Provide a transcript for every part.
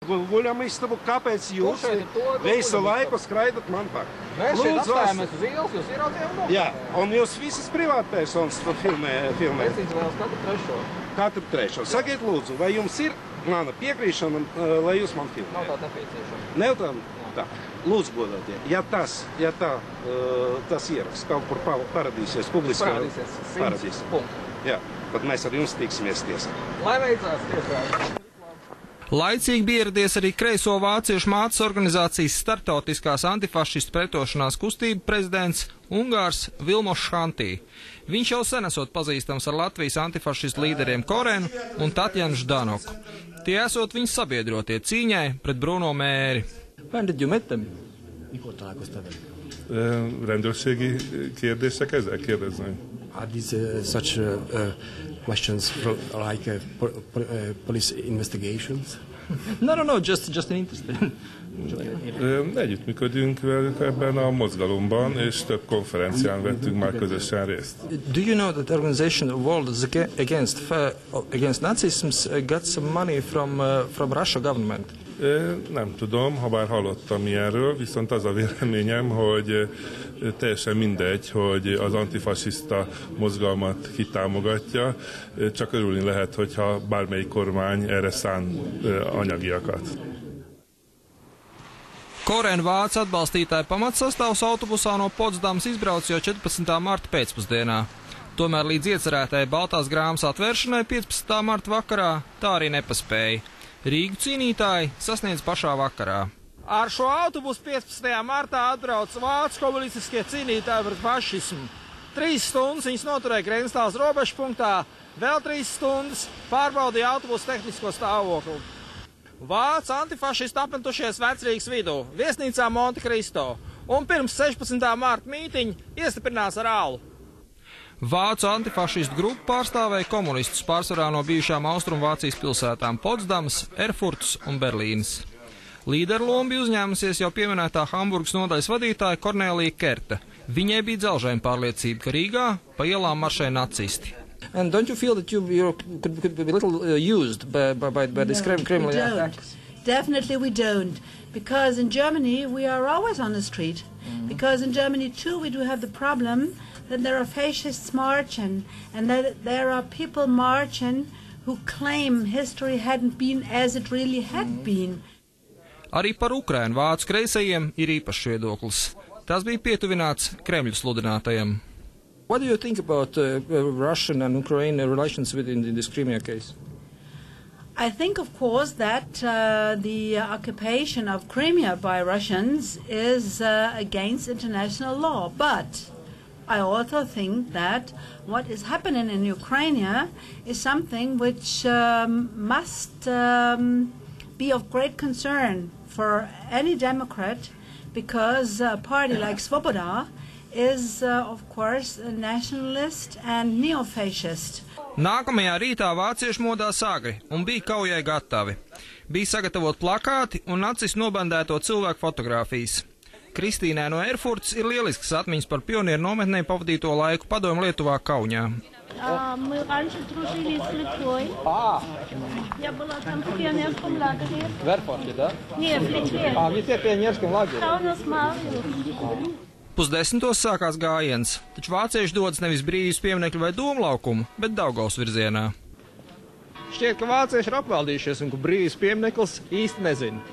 Guļam istabu, kāpēc jūs visu laiku skraidat man pak? Mēs šeit apstājamies uz ielas, jūs ieraudzījām no? Jā, un jūs visas privātpersonas to filmē. Es izvēlos katru trešo. Katru trešo. Sakiet lūdzu, vai jums ir mana piekrīšana, lai jūs man filmē? Nav tā nepieciešama. Nav tā? Tā. Lūdzu, godātie, ja tas ieraksts kaut kur parādīsies publiskā... Parādīsies. Punkts. Jā, tad mēs ar jums tiksimies tiesā. Lai veicās tiesā. Laicīgi bija ieradies arī kreiso vāciešu mātes organizācijas starptautiskās antifašistu pretošanās kustību prezidents Ungārs Vilmos Šantī. Viņš jau sen esot pazīstams ar Latvijas antifašistu līderiem Korenu un Tatjanu Ždanoku. Tie esot viņas sabiedrotie cīņai pret Bruno Mēri. When did you meet them? Rendőrségi kérdések ezzel kérdezni? Are these such questions like police investigations? No, just an interest. Együttműködünk velük ebben a mozgalomban, és több konferencián vettünk már közösen részt. Do you know that the organization World Against Nazism got some money from Russia government? Nem tudom, habár hallottam ilyenről, viszont az a véleményem, hogy teljesen mindegy, hogy az antifasiszta mozgalmat kitámogatja, csak örülni lehet, hogyha bármelyik kormány erre szán anyagiakat. Korena vācu atbalstītāju pamatsastāvs autobusā no Potsdamas izbrauc jau 14. marta pēcpusdienā. Tomēr līdz iecerētajai Baltās grāmatas atvēršanai 15. marta vakarā tā arī nepaspēja. Rīgu cīnītāji sasniedz pašā vakarā. Ar šo autobusu 15. martā atbrauc vācu komunistiskie cīnītāji pret fašismu. 3 stundas viņas noturēja Grenstāls robežu punktā, vēl 3 stundas pārbaudīja autobusu tehnisko stāvokli. Vācu antifašisti apmetušies Vecrīgas vidū, viesnīcā Monte Cristo, un pirms 16. marta mītiņa iestiprinās ar alu. Vācu antifašistu grupu pārstāvēja komunistus pārsvarā no bijušām Austrumvācijas pilsētām Potsdamas, Erfurtas un Berlīnas. Līderlomu bija uzņēmusies jau pieminētā Hamburgas nodaļas vadītāja Kornelija Kerta. Viņai bija dzelžaina pārliecība, ka Rīgā pa ielām maršē nacisti. And don't you feel that you could be a little used by this Kremlin attacks? Definitely we don't. Because in Germany we are always on the street. Because in Germany too we do have the problem that there are fascists marching and that there are people marching who claim history hadn't been as it really had been. Arī par Ukrainu vācu kreisajiem ir īpašs viedoklis. Tas bija pietuvināts Kremļa sludinātajiem. What do you think about Russian and Ukrainian relations within this Crimea case? I think, of course, that the occupation of Crimea by Russians is against international law. But I also think that what is happening in Ukraine is something which must be of great concern for any Democrat, because a party like Svoboda is, of course, a nationalist and neo-fascist. Nākamajā rītā vācieši modās agri un bija kaujai gatavi. Bija sagatavot plakāti un nacistu nobandēto cilvēku fotogrāfijas. Kristīnai no Erfurtas ir lielisks atmiņas par pionieru nometnē pavadīto laiku Padomju Lietuvā Kaunijā. Мы раньше дружили с Литвой. Я была там в пионерском лагере. В Erfurtā, да? Не, в Литве. В Литве пионерском лагере. Kaunas Mārijos. 9:30 sākās gājiens, taču vācieši dodas nevis Brīvības pieminekļu vai Dūmlaukumu, bet Daugavas virzienā. Šķiet, ka vācieši ir apvaldījušies un ka Brīvības piemineklis īsti nezina.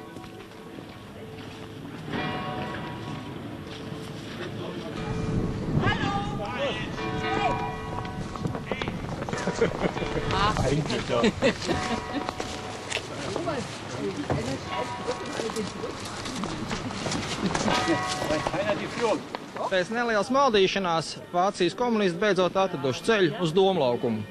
Pēc nelielas maldīšanās Vācijas komunisti beidzot atraduši ceļu uz Dūmlaukumu.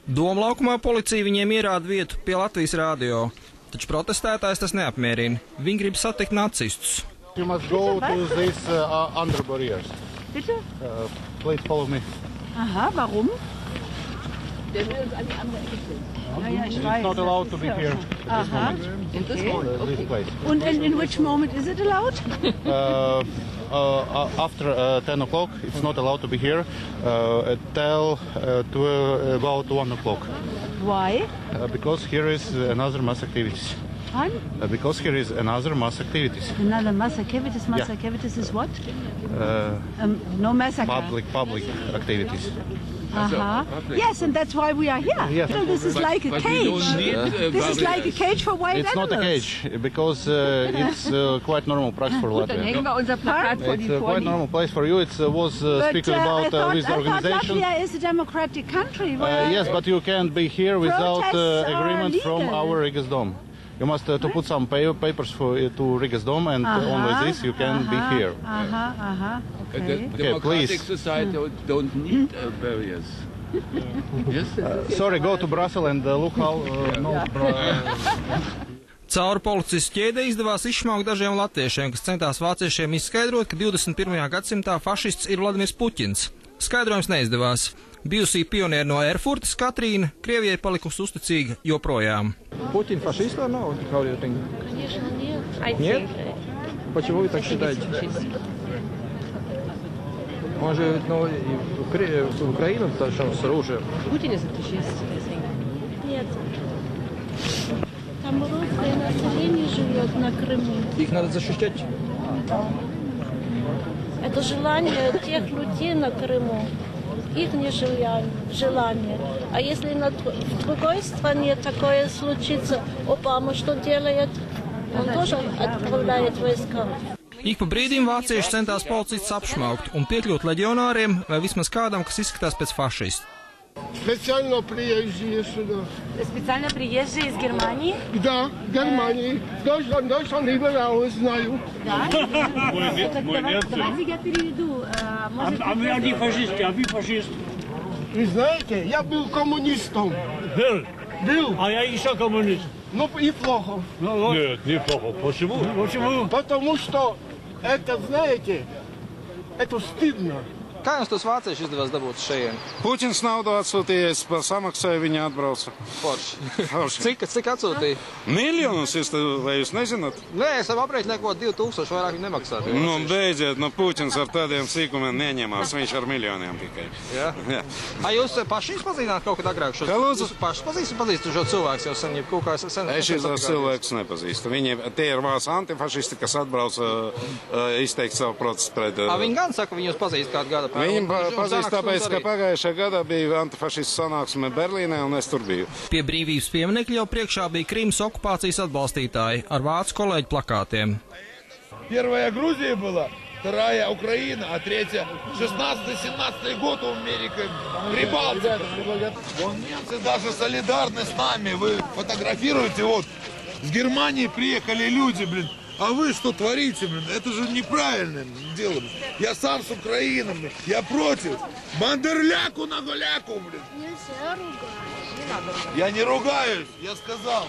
Dūmlaukumā policija viņiem ierāda vietu pie Latvijas radio, taču protestētājs tas neapmierina. Viņi grib satikt nacistus. You must go to these under barriers. Bitte? Please follow me. Aha, warum? Der will uns an die andere Ecke bringen. It's not allowed to be here at this moment. In this moment? This place. And in which moment is it allowed? After 10 o'clock, it's not allowed to be here. Till about 1 o'clock. Why? Because here is another mass activities. Because here is another mass activities. Another mass activities. Mass Yeah. activities is what? No massacre. Public activities. Yes, and that's why we are here. Yes. So this is like a cage. This is like a cage for wild It's animals. not a cage because it's quite normal practice for Dann Latvia. hängen wir unser Plakat vor It's die a quite normal place for you. It was speaking about this I thought organization. Latvia is a democratic country. Where Yes, but you can't be here without protests are agreement from legal. our Rigas Dome. You must to put some papers to Rigas Dome, and only this you can be here. Okay. Okay, please. Society don't need barriers. Yes? Sorry, go to Brussels and look how. Caur policistu ķēdē izdevās izšmaukt dažiem latviešiem, kas centās vāciešiem izskaidrot, ka 21. gadsimtā fašists ir Vladimirs Puķins. Skaidrojums neizdevās. Bijusī pionieri no Erfurtas Katrīna Krievijai palikusi uzticīga joprojām. Путин фашист or no? How do you think? Конечно, нет. Нет? Почему вы так считаете? Он же в Украину там с оружием. Putin ist ein Faschist, deswegen. Нет. Там русское население живет на Крыму. Их надо защищать. Это желание тех людей на Крыму. Их не желание. А если в другой стране такое случится, Обама что делает? Он тоже отправляет войска. Ik pa brīdim vācieši centās policistus apšmaukt un piekļūt leģionāriem vai vismaz kādam, kas izskatās pēc fašista. Специально приезжие сюда. Специально приезжие из Германии? Да, Германии. Deutschland überall знаю. Да? Давайте я переведу. А вы фашисты, а вы фашист? Вы знаете, я был коммунистом. Был. А я еще коммунист. Ну и плохо. Нет, неплохо. Почему? Почему? Потому что это, знаете, это стыдно. Kā jums tos vāciešus izdevās dabūt šeit? Puķins naudu atsūtījies, samaksāja, viņa atbrauca. Forši. Cik atsūtīja? Miljonus, vai jūs nezināt? Nē, es jau aprēķināju, ko 2000 vairāk viņi nemaksā. Nu, beidziet, Puķins ar tādiem sīkumiem neņemās, viņš ar miljoniem tikai. Jā? A jūs paši pazīstināt kaut kad agrāk šos? Kā lūdzu? Jūs paši pazīstat šo cilvēku jau sen, ja kaut kā sen? Es šīs cilvēkus nepazīstu. Tie ir vācu antifašisti, kas atbrauca izteikt savu protestu pret... Viņi gan saka, viņi jūs pazīst kādu gadu. Viņi pazīst tāpēc, ka pagājušajā gadā bija antifašistu sanāksme Berlīnē, un es tur biju. Pie brīvības pieminekļa jau priekšā bija Krīmas okupācijas atbalstītāji ar vācu kolēģu plakātiem. Первая Грузия была, вторая Украина, а третья 16-17 год у Америки. Прибалтика. Вон немцы даже солидарны с нами. Вы фотографируете, вот, с Германии приехали люди, блин. А вы что творите, блин? Это же неправильное дело. Я сам с Украины, блин. Я против. Бандерляку на голяку, блин. Нельзя ругать. Я не ругаюсь, я сказал.